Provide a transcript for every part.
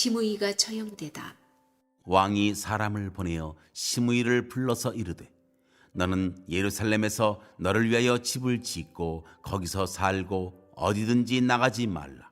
시므이가 처형되다. 왕이 사람을 보내어 시므이를 불러서 이르되 너는 예루살렘에서 너를 위하여 집을 짓고 거기서 살고 어디든지 나가지 말라.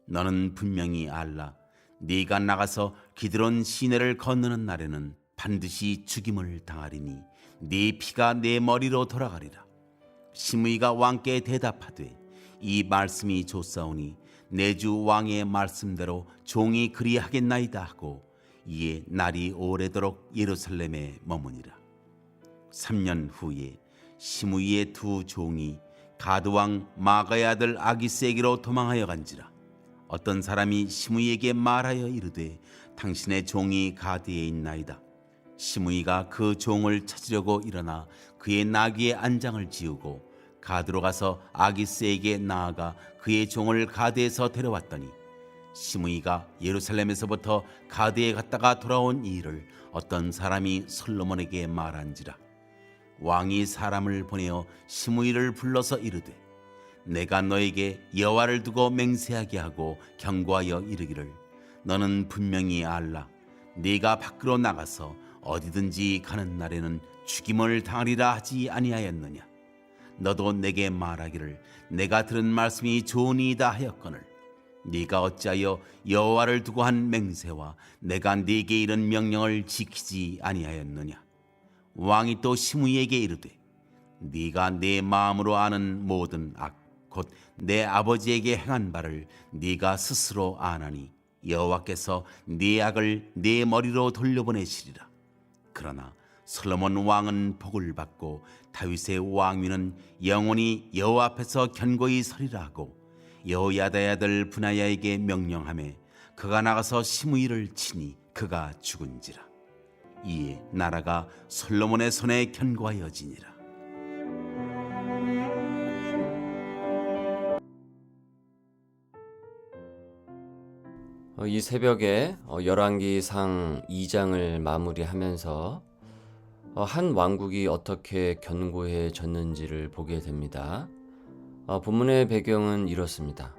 너는 분명히 알라. 네가 나가서 기드론 시내를 건너는 날에는 반드시 죽임을 당하리니 네 피가 내 머리로 돌아가리라. 시므이가 왕께 대답하되 이 말씀이 좋사오니 내 주 왕의 말씀대로 종이 그리하겠나이다 하고 이에 날이 오래도록 예루살렘에 머무니라. 3년 후에 시므이의 두 종이 가드왕 마가의 아들 아기스에게로 도망하여 간지라. 어떤 사람이 시므이에게 말하여 이르되 당신의 종이 가드에 있나이다. 시므이가 그 종을 찾으려고 일어나 그의 나귀의 안장을 지우고 가드로 가서 아기스에게 나아가 그의 종을 가드에서 데려왔더니 시므이가 예루살렘에서부터 가드에 갔다가 돌아온 이 일을 어떤 사람이 솔로몬에게 말한지라. 왕이 사람을 보내어 시므이를 불러서 이르되 내가 너에게 여호와를 두고 맹세하게 하고 경고하여 이르기를 너는 분명히 알라. 네가 밖으로 나가서 어디든지 가는 날에는 죽임을 당하리라 하지 아니하였느냐. 너도 내게 말하기를 내가 들은 말씀이 좋으니이다 하였거늘 네가 어찌하여 여호와를 두고 한 맹세와 내가 네게 이른 명령을 지키지 아니하였느냐. 왕이 또 시므이에게 이르되 네가 내 마음으로 아는 모든 악 곧 내 아버지에게 행한 바를 네가 스스로 아나니 여호와께서 네 악을 네 머리로 돌려보내시리라. 그러나 솔로몬 왕은 복을 받고 다윗의 왕위는 영원히 여호와 앞에서 견고히 서리라 하고 여호야다의 아들 브나야에게 명령하매 그가 나가서 시므이를 치니 그가 죽은지라. 이에 나라가 솔로몬의 손에 견고하여지니라. 이 새벽에 열왕기상 2장을 마무리하면서 한 왕국이 어떻게 견고해졌는지를 보게 됩니다. 본문의 배경은 이렇습니다.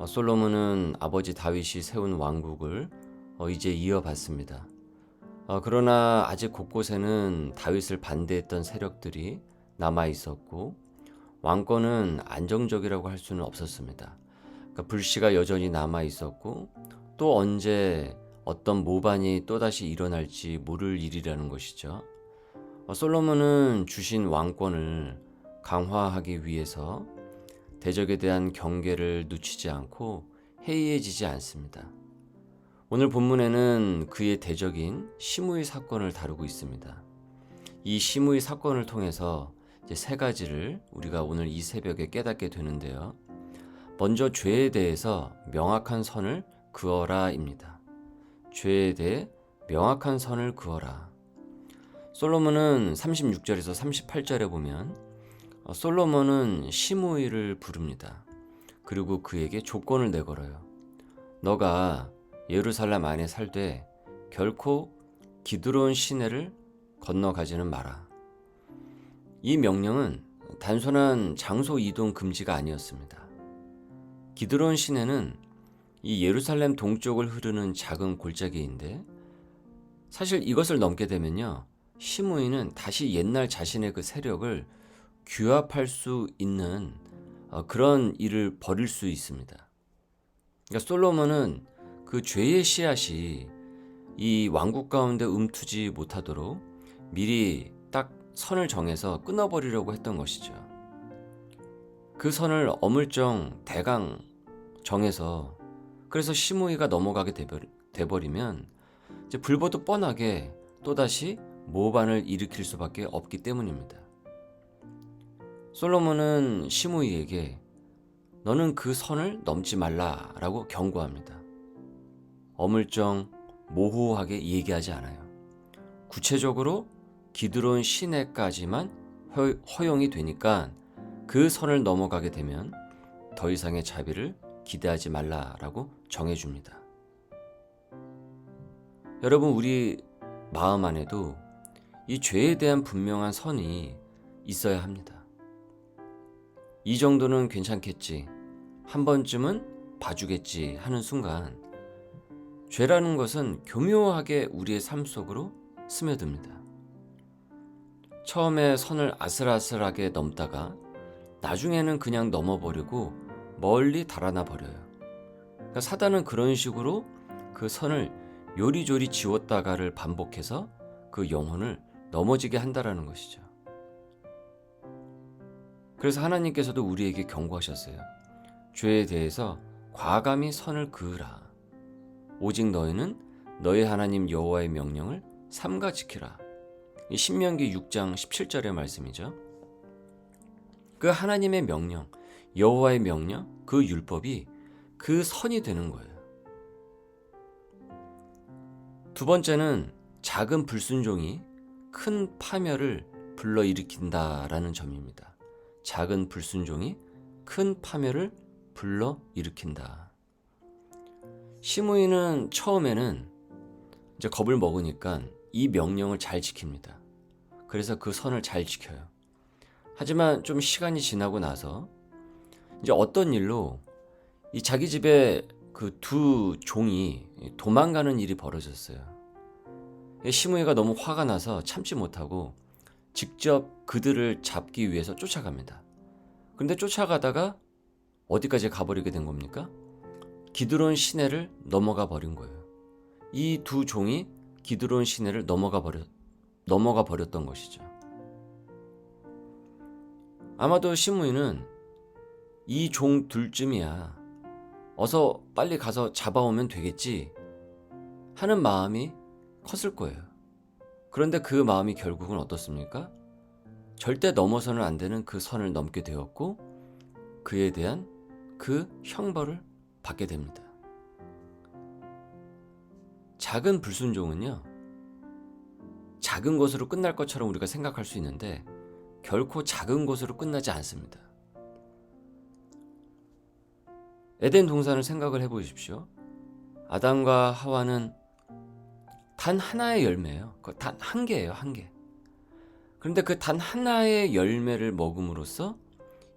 솔로몬은 아버지 다윗이 세운 왕국을 이제 이어받습니다. 그러나 아직 곳곳에는 다윗을 반대했던 세력들이 남아 있었고 왕권은 안정적이라고 할 수는 없었습니다. 그러니까 불씨가 여전히 남아 있었고 또 언제 어떤 모반이 또다시 일어날지 모를 일이라는 것이죠. 솔로몬은 주신 왕권을 강화하기 위해서 대적에 대한 경계를 늦추지 않고 해이해지지 않습니다. 오늘 본문에는 그의 대적인 시므이 사건을 다루고 있습니다. 이 시므이 사건을 통해서 이제 세 가지를 우리가 오늘 이 새벽에 깨닫게 되는데요. 먼저 죄에 대해서 명확한 선을 그어라입니다. 죄에 대해 명확한 선을 그어라. 솔로몬은 36절에서 38절에 보면 솔로몬은 시므이를 부릅니다. 그리고 그에게 조건을 내걸어요. 너가 예루살렘 안에 살되 결코 기드론 시내를 건너가지는 마라. 이 명령은 단순한 장소 이동 금지가 아니었습니다. 기드론 시내는 이 예루살렘 동쪽을 흐르는 작은 골짜기인데 사실 이것을 넘게 되면요, 시므이는 다시 옛날 자신의 그 세력을 규합할 수 있는 그런 일을 벌일 수 있습니다. 그러니까 솔로몬은 그 죄의 씨앗이 이 왕국 가운데 움트지 못하도록 미리 딱 선을 정해서 끊어버리려고 했던 것이죠. 그 선을 어물쩡 대강 정해서 그래서 시므이가 넘어가게 돼버리면 이제 불보듯 뻔하게 또다시 모반을 일으킬 수밖에 없기 때문입니다. 솔로몬은 시므이에게 너는 그 선을 넘지 말라라고 경고합니다. 어물쩡 모호하게 얘기하지 않아요. 구체적으로 기드론 시내까지만 허용이 되니까 그 선을 넘어가게 되면 더 이상의 자비를 기대하지 말라라고 정해줍니다. 여러분, 우리 마음 안에도 이 죄에 대한 분명한 선이 있어야 합니다. 이 정도는 괜찮겠지, 한 번쯤은 봐주겠지 하는 순간 죄라는 것은 교묘하게 우리의 삶 속으로 스며듭니다. 처음에 선을 아슬아슬하게 넘다가 나중에는 그냥 넘어버리고 멀리 달아나 버려요. 그러니까 사단은 그런 식으로 그 선을 요리조리 지웠다가를 반복해서 그 영혼을 넘어지게 한다라는 것이죠. 그래서 하나님께서도 우리에게 경고하셨어요. 죄에 대해서 과감히 선을 그으라. 오직 너희는 너희 하나님 여호와의 명령을 삼가 지키라. 이 신명기 6장 17절의 말씀이죠. 그 하나님의 명령, 여호와의 명령, 그 율법이 그 선이 되는 거예요. 두 번째는 작은 불순종이 큰 파멸을 불러일으킨다라는 점입니다. 작은 불순종이 큰 파멸을 불러일으킨다. 시므이는 처음에는 이제 겁을 먹으니까 이 명령을 잘 지킵니다. 그래서 그 선을 잘 지켜요. 하지만 좀 시간이 지나고 나서 이제 어떤 일로 이 자기 집에 그 두 종이 도망가는 일이 벌어졌어요. 시므이가 너무 화가 나서 참지 못하고 직접 그들을 잡기 위해서 쫓아갑니다. 그런데 쫓아가다가 어디까지 가버리게 된 겁니까? 기드론 시내를 넘어가 버린 거예요. 이 두 종이 기드론 시내를 넘어가 버렸던 것이죠. 아마도 시므이는 이 종 둘쯤이야 어서 빨리 가서 잡아오면 되겠지 하는 마음이 컸을 거예요. 그런데 그 마음이 결국은 어떻습니까? 절대 넘어서는 안 되는 그 선을 넘게 되었고 그에 대한 그 형벌을 받게 됩니다. 작은 불순종은요, 작은 것으로 끝날 것처럼 우리가 생각할 수 있는데 결코 작은 것으로 끝나지 않습니다. 에덴 동산을 생각을 해보십시오. 아담과 하와는 단 하나의 열매예요. 단 한 개예요, 한 개. 그런데 그 단 하나의 열매를 먹음으로써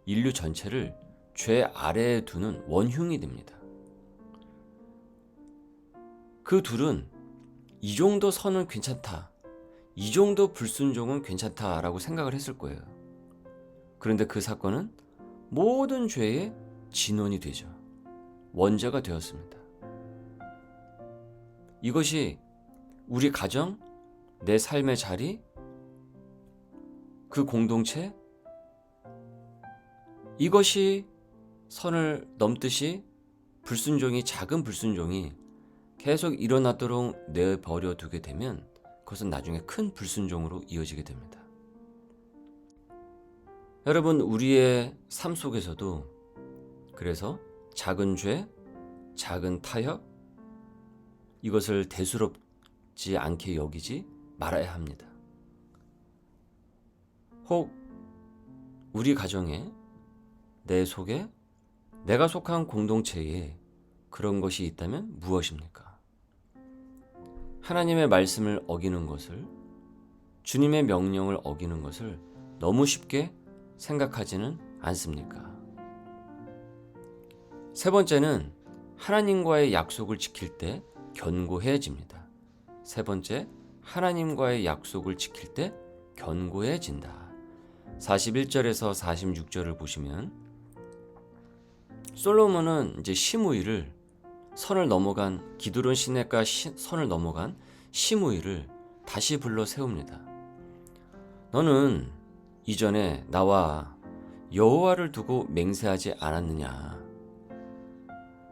인류 전체를 죄 아래에 두는 원흉이 됩니다. 그 둘은 이 정도 선은 괜찮다, 이 정도 불순종은 괜찮다라고 생각을 했을 거예요. 그런데 그 사건은 모든 죄의 진원이 되죠. 원죄가 되었습니다. 이것이 우리 가정, 내 삶의 자리, 그 공동체, 이것이 선을 넘듯이 불순종이, 작은 불순종이 계속 일어나도록 내버려 두게 되면 그것은 나중에 큰 불순종으로 이어지게 됩니다. 여러분, 우리의 삶 속에서도 그래서 작은 죄, 작은 타협, 이것을 대수롭지 않게 여기지 말아야 합니다. 혹 우리 가정에, 내 속에, 내가 속한 공동체에 그런 것이 있다면 무엇입니까? 하나님의 말씀을 어기는 것을, 주님의 명령을 어기는 것을 너무 쉽게 생각하지는 않습니까? 세 번째는 하나님과의 약속을 지킬 때 견고해집니다. 세 번째, 하나님과의 약속을 지킬 때 견고해진다. 41절에서 46절을 보시면 솔로몬은 이제 시므이를, 선을 넘어간 기드론 시내가 선을 넘어간 시므이를 다시 불러 세웁니다. 너는 이전에 나와 여호와를 두고 맹세하지 않았느냐?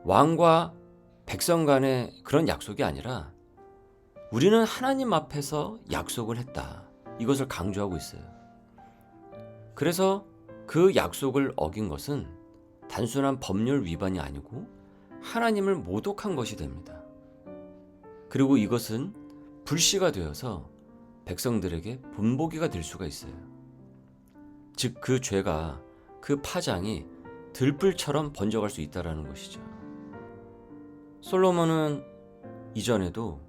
왕과 백성 간의 그런 약속이 아니라 우리는 하나님 앞에서 약속을 했다. 이것을 강조하고 있어요. 그래서 그 약속을 어긴 것은 단순한 법률 위반이 아니고 하나님을 모독한 것이 됩니다. 그리고 이것은 불씨가 되어서 백성들에게 본보기가 될 수가 있어요. 즉, 그 죄가, 그 파장이 들불처럼 번져갈 수 있다는 것이죠. 솔로몬은 이전에도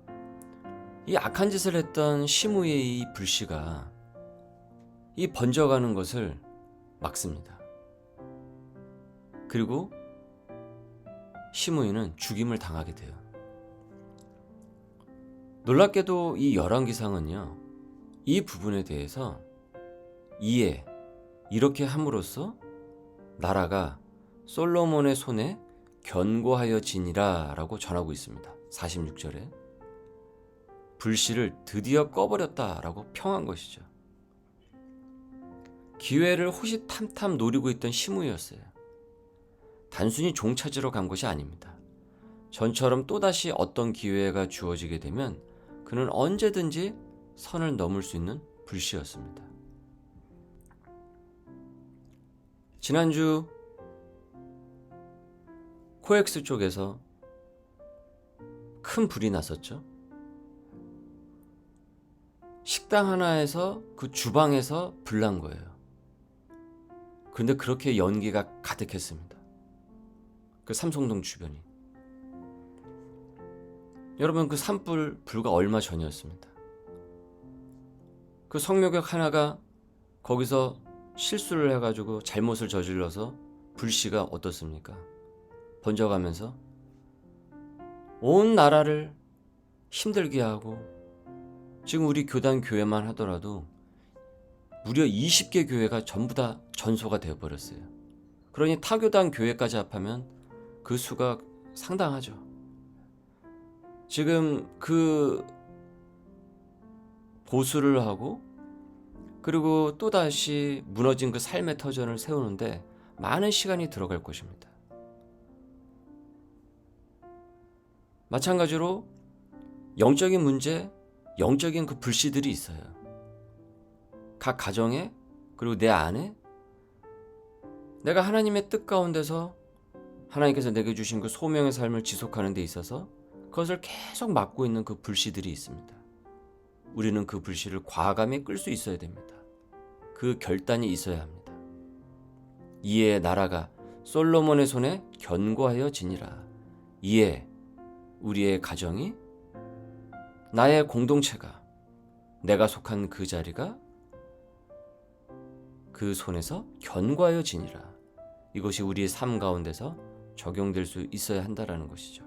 이 악한 짓을 했던 시므이의 이 불씨가 이 번져가는 것을 막습니다. 그리고 시므이는 죽임을 당하게 돼요. 놀랍게도 이 열왕기상은요, 이 부분에 대해서 이에 이렇게 함으로써 나라가 솔로몬의 손에 견고하여지니라 라고 전하고 있습니다. 46절에 불씨를 드디어 꺼버렸다 라고 평한 것이죠. 기회를 호시탐탐 노리고 있던 시므이였어요. 단순히 종 찾으러 간 것이 아닙니다. 전처럼 또다시 어떤 기회가 주어지게 되면 그는 언제든지 선을 넘을 수 있는 불씨였습니다. 지난주 코엑스 쪽에서 큰 불이 났었죠. 식당 하나에서 그 주방에서 불난 거예요. 그런데 그렇게 연기가 가득했습니다. 그 삼성동 주변이. 여러분, 그 산불 불과 얼마 전이었습니다. 그 성묘객 하나가 거기서 실수를 해가지고 잘못을 저질러서 불씨가 어떻습니까? 번져가면서 온 나라를 힘들게 하고, 지금 우리 교단 교회만 하더라도 무려 20개 교회가 전부 다 전소가 되어버렸어요. 그러니 타교단 교회까지 합하면 그 수가 상당하죠. 지금 그 보수를 하고 그리고 또다시 무너진 그 삶의 터전을 세우는데 많은 시간이 들어갈 것입니다. 마찬가지로 영적인 문제, 영적인 그 불씨들이 있어요. 각 가정에, 그리고 내 안에 내가 하나님의 뜻 가운데서 하나님께서 내게 주신 그 소명의 삶을 지속하는 데 있어서 그것을 계속 막고 있는 그 불씨들이 있습니다. 우리는 그 불씨를 과감히 끌 수 있어야 됩니다. 그 결단이 있어야 합니다. 이에 나라가 솔로몬의 손에 견고하여지니라. 이에 우리의 가정이, 나의 공동체가, 내가 속한 그 자리가 그 손에서 견고하여지니라. 이것이 우리의 삶 가운데서 적용될 수 있어야 한다라는 것이죠.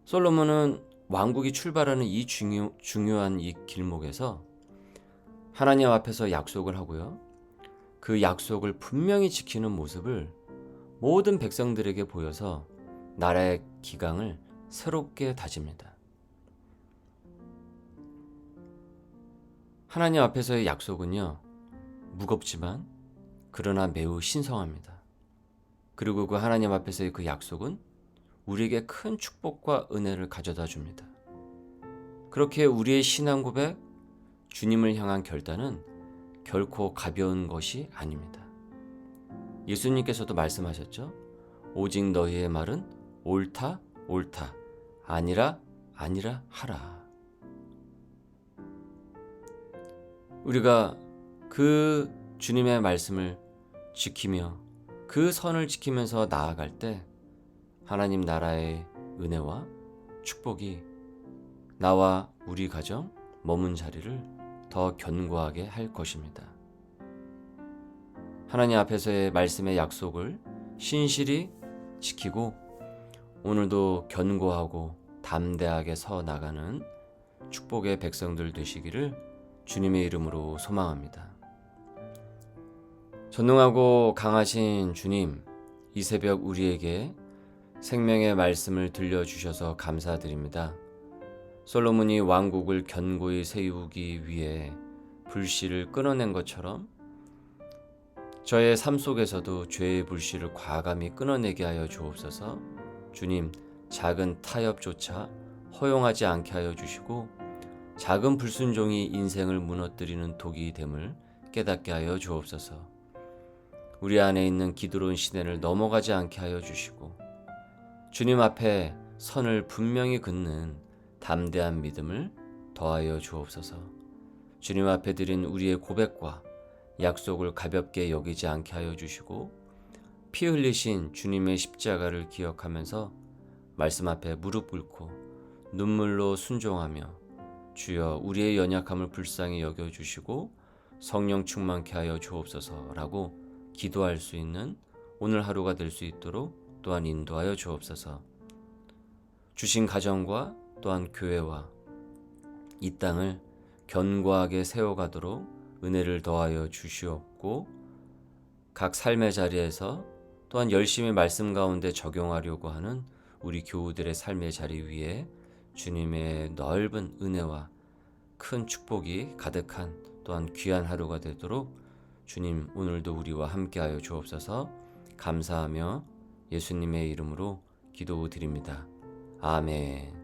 솔로몬은 왕국이 출발하는 이 중요한 이 길목에서 하나님 앞에서 약속을 하고요. 그 약속을 분명히 지키는 모습을 모든 백성들에게 보여서 나라의 기강을 새롭게 다집니다. 하나님 앞에서의 약속은요, 무겁지만 그러나 매우 신성합니다. 그리고 그 하나님 앞에서의 그 약속은 우리에게 큰 축복과 은혜를 가져다 줍니다. 그렇게 우리의 신앙 고백, 주님을 향한 결단은 결코 가벼운 것이 아닙니다. 예수님께서도 말씀하셨죠. 오직 너희의 말은 옳다, 옳다, 아니라, 아니라 하라. 우리가 그 주님의 말씀을 지키며 그 선을 지키면서 나아갈 때 하나님 나라의 은혜와 축복이 나와 우리 가정 머문 자리를 더 견고하게 할 것입니다. 하나님 앞에서의 말씀의 약속을 신실히 지키고 오늘도 견고하고 담대하게 서 나가는 축복의 백성들 되시기를 주님의 이름으로 소망합니다. 전능하고 강하신 주님, 이 새벽 우리에게 생명의 말씀을 들려주셔서 감사드립니다. 솔로몬이 왕국을 견고히 세우기 위해 불씨를 끊어낸 것처럼 저의 삶 속에서도 죄의 불씨를 과감히 끊어내게 하여 주옵소서. 주님, 작은 타협조차 허용하지 않게 하여 주시고 작은 불순종이 인생을 무너뜨리는 독이 됨을 깨닫게 하여 주옵소서. 우리 안에 있는 기드론 시내를 넘어가지 않게 하여 주시고 주님 앞에 선을 분명히 긋는 담대한 믿음을 더하여 주옵소서. 주님 앞에 드린 우리의 고백과 약속을 가볍게 여기지 않게 하여 주시고 피 흘리신 주님의 십자가를 기억하면서 말씀 앞에 무릎 꿇고 눈물로 순종하며 주여 우리의 연약함을 불쌍히 여겨주시고 성령 충만케 하여 주옵소서라고 기도할 수 있는 오늘 하루가 될 수 있도록 또한 인도하여 주옵소서. 주신 가정과 또한 교회와 이 땅을 견고하게 세워가도록 은혜를 더하여 주시옵고, 각 삶의 자리에서 또한 열심히 말씀 가운데 적용하려고 하는 우리 교우들의 삶의 자리 위에 주님의 넓은 은혜와 큰 축복이 가득한 또한 귀한 하루가 되도록 주님 오늘도 우리와 함께하여 주옵소서. 감사하며 예수님의 이름으로 기도드립니다. 아멘.